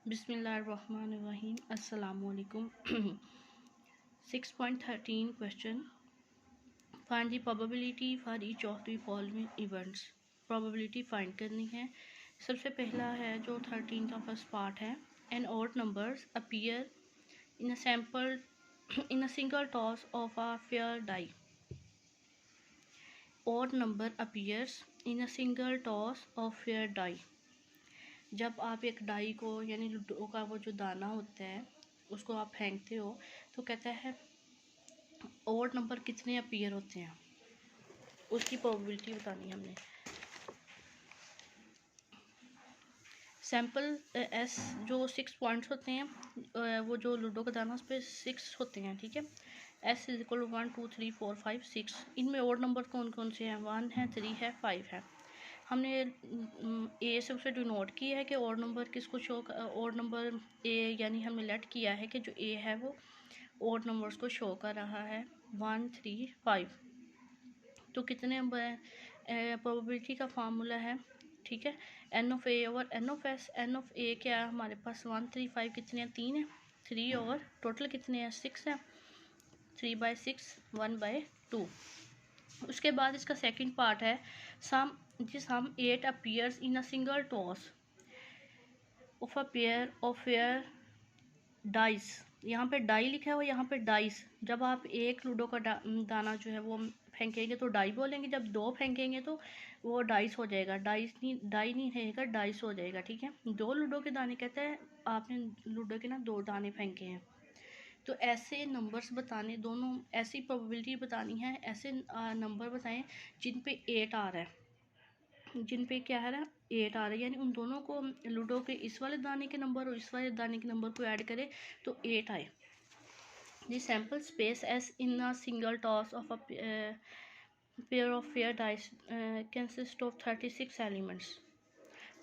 बिस्मिल्लाहिर्रहमानिर्रहीम अस्सलामुअलैकुम। 6.13 question, find the probability for each of the following events. Probability find करनी है। सबसे पहला है जो 13 का फर्स्ट पार्ट है, an odd numbers appear in a sample in a single toss of a fair die. Odd number appears in a single toss of fair die. जब आप एक डाई को यानी लूडो का वो जो दाना होता है उसको आप फेंकते हो तो कहता है ऑड नंबर कितने अपीयर होते हैं, उसकी प्रोबेबिलिटी बतानी है हमने। सैम्पल एस जो 6 पॉइंट्स होते हैं, वो जो लूडो का दाना उस पर 6 होते हैं, ठीक है। S is equal 1 2 3 4 5 6। इनमें ऑड नंबर कौन कौन से हैं? 1 है, 3 है, 5 है। हमने ए से उसे डिनोट किया है कि ऑड नंबर किसको शो, ऑड नंबर ए, यानी हमने लेट किया है कि जो ए है वो ऑड नंबर्स को शो कर रहा है 1 3 5। तो कितने प्रोबेबिलिटी का फार्मूला है, ठीक है, n of A over n of S. N of A क्या है हमारे पास 1 3 5 कितने हैं? 3 है। 3 और टोटल कितने हैं? 6 है। 3/6 1/2। उसके बाद इसका सेकंड पार्ट है सम 8 appears in a single toss of a pair of fair dice. यहाँ पे डाई लिखा है और यहाँ पे डाइस। जब आप एक लूडो का दाना जो है वो फेंकेंगे तो डाई बोलेंगे, जब 2 फेंकेंगे तो वो डाइस हो जाएगा। डाई नहीं रहेगा, डाइस हो जाएगा, ठीक है। 2 लूडो के दाने कहते हैं आपने लूडो के ना 2 दाने फेंके हैं, तो ऐसे नंबर्स बताने, दोनों ऐसी प्रोबेबिलिटी बतानी है, ऐसे नंबर बताएं जिन पे 8 आ रहा है, जिन पे क्या है ना 8 आ रहा है, यानी उन दोनों को लूडो के इस वाले दाने के नंबर और इस वाले दाने के नंबर को ऐड करें तो 8 आए। The sample space S in a single toss of a pair of fair dice consist of 36 elements.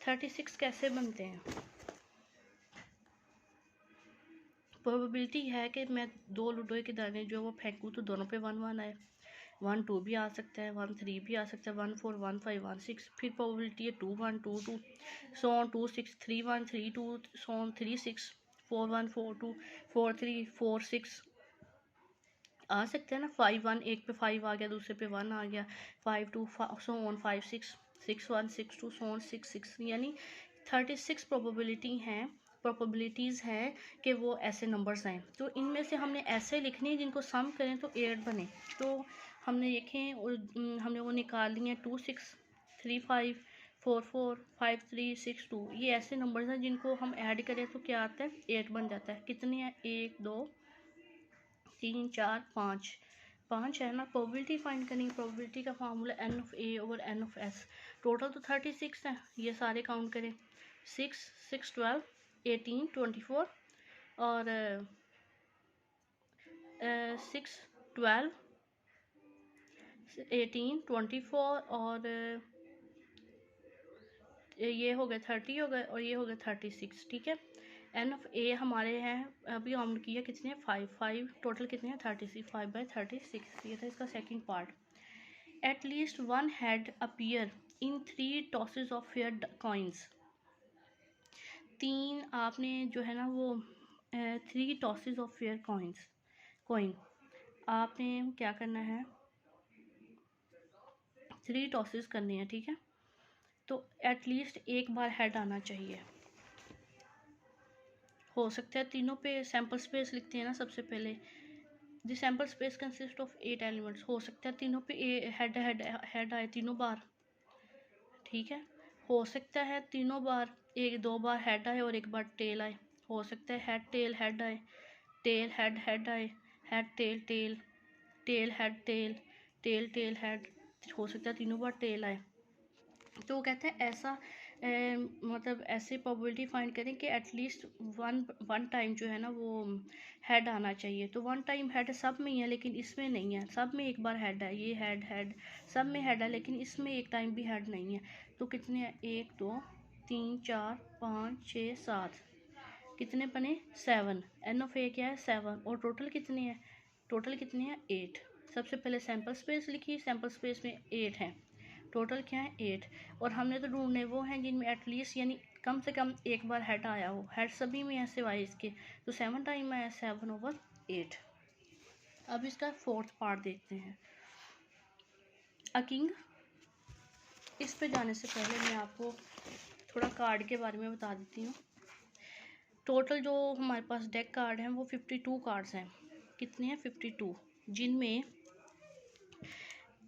36 कैसे बनते हैं? प्रोबेबिलिटी है कि मैं 2 लूडो के दाने जो वो फेंकूँ तो दोनों पे 1 1 आए। 1 2 भी आ सकता है, 1 3 भी आ सकता है, 1 4 1 5 1 6। फिर प्रोबेबिलिटी है 2 1 2 2 सो 2 6 3 1 3 2 सो 3 6 4 1 4 2 4 3 4 6 आ सकते हैं ना। 5 1 एक पे 5 आ गया, दूसरे पे 1 आ गया। 5 2 सो 5 6 6 1 6 2 सो 6 6, यानी 36 प्रोबेबिलिटीज़ हैं कि वो ऐसे नंबर्स हैं। तो इनमें से हमने ऐसे लिखने हैं जिनको सम करें तो 8 बने। तो हमने देखें और हमने वो निकाल लिए 2 6 3 5 4 4 5 3 6 2। ये ऐसे नंबर्स हैं जिनको हम ऐड करें तो क्या आता है? 8 बन जाता है। कितने हैं? 1 2 3 4 5 5 है ना। प्रोबेबिलिटी फाइंड करनी। प्रोबेबिलिटी का formula n of A over n of S. Total तो 36 है, ये सारे काउंट करें। 6 6 12 18 24 और 6 12 18 24 और ये हो गए 30 हो गए और ये हो गए 36, ठीक है। एन ऑफ ए हमारे हैं अभी हमने किया कितने? 5 5। टोटल कितने हैं? 36। 5/36। ये था इसका second part. At least 1 head appear in 3 tosses of fair coins. 3 आपने जो है ना वो 3 टॉसेज ऑफ फेयर कॉइन आपने क्या करना है? 3 टॉसेस करने हैं, ठीक है। तो एटलीस्ट एक बार हेड आना चाहिए। हो सकता है तीनों पे सैम्पल स्पेस लिखते हैं ना सबसे पहले। The sample space consist of 8 elements. हो सकता है तीनों पे हेड आए तीनों बार, ठीक है। हो सकता है तीनों बार 1 2 बार हेड आए और 1 बार टेल आए। हो सकता है हेड आए, टेल हेड आए, head tail tail, tail head tail, tail tail head. हो सकता है तीनों बार टेल आए। तो वो कहते हैं ऐसा मतलब ऐसे प्रोबेबिलिटी फाइंड करें कि एटलीस्ट वन टाइम जो है ना वो हेड आना चाहिए। तो 1 टाइम हेड सब में ही है लेकिन इसमें नहीं है। सब में एक बार हेड है, ये हेड सब में हेड है लेकिन इसमें एक टाइम भी हेड नहीं है। तो कितने हैं? 1 2 3 4 5 6 7। कितने बने? 7। एन ऑफ ए क्या है? 7। और टोटल कितने हैं? टोटल कितने हैं? 8। सबसे पहले सैम्पल स्पेस लिखी, सैम्पल स्पेस में 8 हैं। टोटल क्या है? 8। और हमने तो ढूंढने वो हैं जिनमें एटलीस्ट यानी कम से कम एक बार हेड आया हो, हेड सभी में ऐसे वाई इसके, तो 7 टाइम है 7/8। अब इसका फोर्थ पार्ट देखते हैं, अ किंग। इस पे जाने से पहले मैं आपको थोड़ा कार्ड के बारे में बता देती हूँ। टोटल जो हमारे पास डेक कार्ड हैं वो 52 कार्ड्स हैं। कितने हैं? 52, जिनमें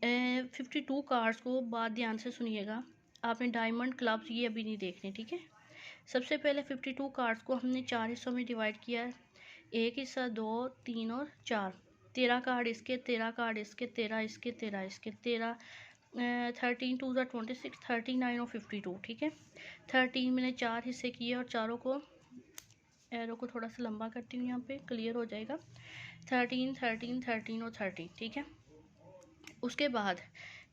52 कार्ड्स को बात ध्यान से सुनिएगा। आपने डायमंड क्लब्स ये अभी नहीं देखने, ठीक है। सबसे पहले 52 कार्ड्स को हमने 4 हिस्सों में डिवाइड किया है। एक हिस्सा, 2, 3 और 4। 13 कार्ड इसके, 13 कार्ड इसके, 13 इसके, 13 इसके, 13 13 2 26, 39 और 52, ठीक है। 13 मैंने 4 हिस्से किए और चारों को, एरो को थोड़ा सा लंबा करती हूँ, यहाँ पे क्लियर हो जाएगा। 13 13 13 और 13, ठीक है। उसके बाद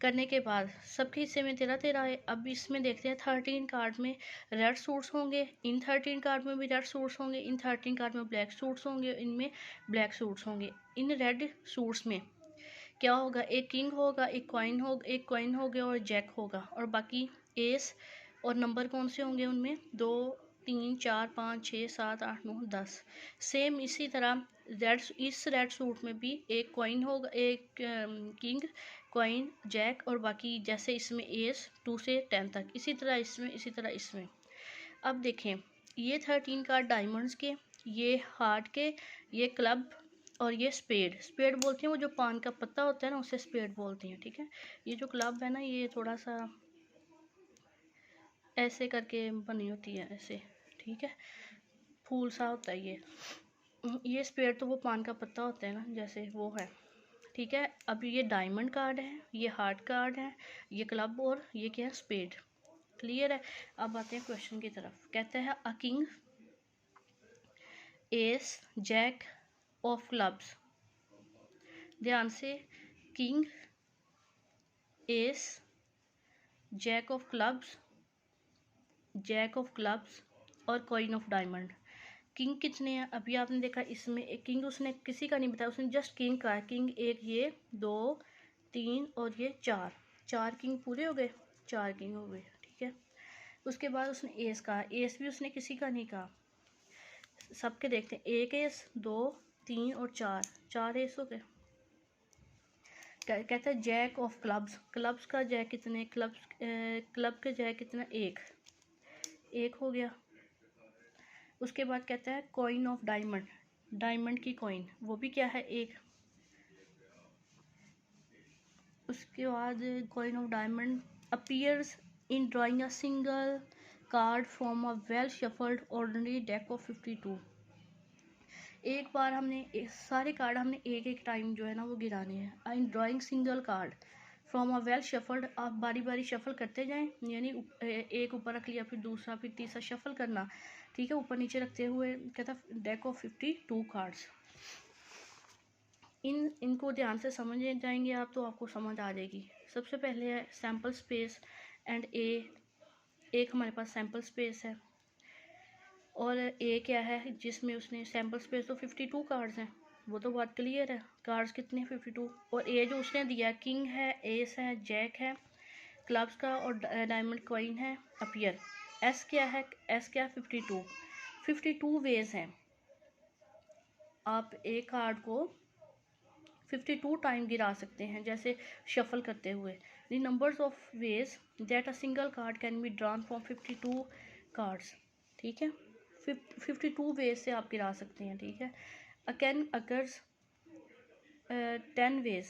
करने के बाद सबके हिस्से में 13 13 है। अब इसमें देखते हैं 13 कार्ड में रेड सूट्स होंगे, इन 13 कार्ड में भी रेड सूट्स होंगे, इन 13 कार्ड में ब्लैक सूट्स होंगे, इनमें ब्लैक सूट्स होंगे। इन रेड सूट्स में क्या होगा? एक किंग होगा, एक कॉइन होगा और जैक होगा, और बाकी एस। और नंबर कौन से होंगे उनमें? 2 3 4 5 6 7 8 9 10। सेम इसी तरह इस रेड सूट में भी एक कॉइन होगा, एक किंग, कॉइन, जैक, और बाकी जैसे इसमें एस 2 से 10 तक, इसी तरह इसमें, इसी तरह इसमें। अब देखें, ये 13 कार्ड डायमंड्स के, ये हार्ट के, ये क्लब और ये स्पेड बोलते हैं। वो जो पान का पत्ता होता है ना, उसे स्पेड बोलते हैं, ठीक है। ये जो क्लब है ना, ये थोड़ा सा ऐसे करके बनी होती है, ऐसे, ठीक है, फूल सा होता है ये स्पेड तो वो पान का पत्ता होता है ना, जैसे वो है, ठीक है। अब ये डायमंड कार्ड है, ये हार्ट कार्ड है, ये क्लब, और ये क्या है? स्पेड। क्लियर है। अब आते हैं क्वेश्चन की तरफ। कहते हैं a king, ace, jack of clubs. ध्यान से, king, ace, jack of clubs और कॉइन ऑफ डायमंड। किंग कितने हैं? अभी आपने देखा इसमें एक किंग उसने किसी का नहीं बताया, उसने जस्ट किंग का है। किंग एक, ये 2 3 और ये 4 किंग पूरे हो गए, 4 किंग हो गए, ठीक है। उसके बाद उसने एस कहा, एस भी उसने किसी का नहीं कहा। सबके देखते हैं, एक एस, 2 3 और 4 एस हो गए। कहता है जैक ऑफ क्लब्स का जैक कितने? क्लब के जैक कितना? एक हो गया। उसके बाद कहता है कॉइन ऑफ डायमंड की कॉइन, वो भी क्या है? एक। उसके बाद coin of diamond appears in drawing a single card from a well shuffled ordinary deck of 52। एक बार हमने सारे कार्ड हमने एक एक टाइम जो है ना वो गिराने हैं। In drawing single card from a well shuffled, आप बारी बारी शफल करते जाएं, यानी एक ऊपर रख लिया, फिर दूसरा, फिर तीसरा शफल करना, ठीक है, ऊपर नीचे रखते हुए। कहता डेक ऑफ 52 कार्ड्स। इनको ध्यान से समझ जाएंगे आप तो आपको समझ आ जाएगी। सबसे पहले है सैम्पल स्पेस एंड एक हमारे पास सैम्पल स्पेस है, और ए क्या है जिसमें उसने सैम्पल स्पेस तो 52 कार्ड्स हैं, वो तो बात क्लियर है। कार्ड्स कितने? 52। और ए जो उसने दिया, किंग है, एस है, जैक है, क्लब्स का और डायमंड कॉइन है, अपीयर। एस क्या है? एस क्या है? 52 वेज हैं। आप एक कार्ड को 52 टाइम गिरा सकते हैं, जैसे शफल करते हुए। The numbers of ways that a single card can be drawn from 52 cards, ठीक है। 52 वेज से आप गिरा सकते हैं, ठीक है। अ कैन अकर्स 10 वेज।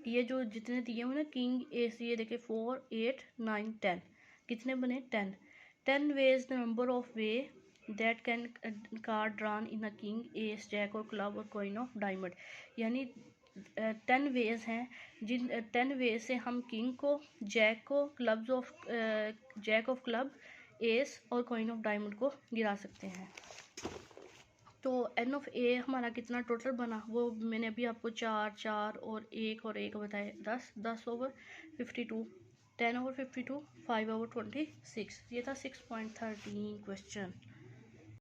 ये जो जितने दिए हुए ना, किंग, एस, ये देखे 4 8 9 10, कितने बने? 10 ways the number of way that can card drawn in a king, ace, jack और क्लब और कॉइन ऑफ डायमंड। यानी 10 वेज हैं, जिन 10 वेज से हम किंग को, जैक को, जैक ऑफ क्लब, एस और कॉइन ऑफ डायमंड को गिरा सकते हैं। तो एन ऑफ ए हमारा कितना टोटल बना, वो मैंने अभी आपको 4 4 और एक बताए, 10/52, 10/52, 5/26। ये था 6.13 क्वेश्चन।